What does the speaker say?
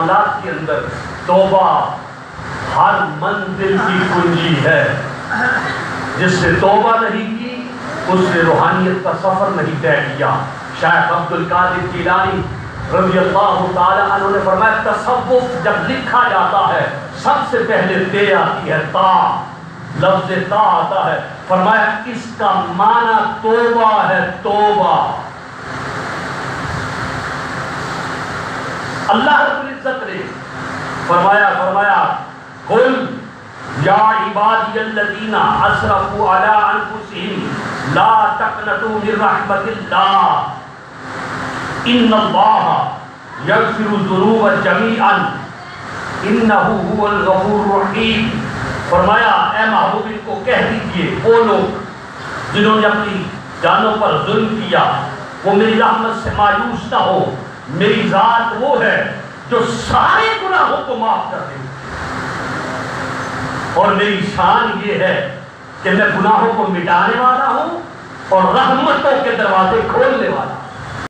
حالات کے اندر توبہ ہر منزل کی کنجی ہے. جس نے توبہ نہیں کی اس نے روحانیت کا سفر نہیں طے کیا. شیخ عبد القادر جیلانی رضی اللہ تعالی عنہ نے فرمایا تصوف جب لکھا جاتا ہے سب سے پہلے تے آتی ہے تا، لفظ تا آتا ہے. فرمایا اس کا معنی توبہ ہے. توبہ اللہ رب العزت نے فرمایا قل یا عبادی الذین اسرفوا علی انفسہم لا تقنطوا من رحمت اللہ ان اللہ یغفر الذنوب جمیعا انہ هو الغفور الرحیم. فرمایا اے محبوب ان کو کہہ دیجئے وہ لوگ جنہوں نے اپنی جانوں پر ظلم کیا وہ میری رحمت سے مایوس نہ ہو. میری ذات وہ ہے جو سارے گناہوں کو معاف کر دے اور میری شان یہ ہے کہ میں گناہوں کو مٹانے والا ہوں اور رحمتوں کے دروازے کھولنے والا ہوں.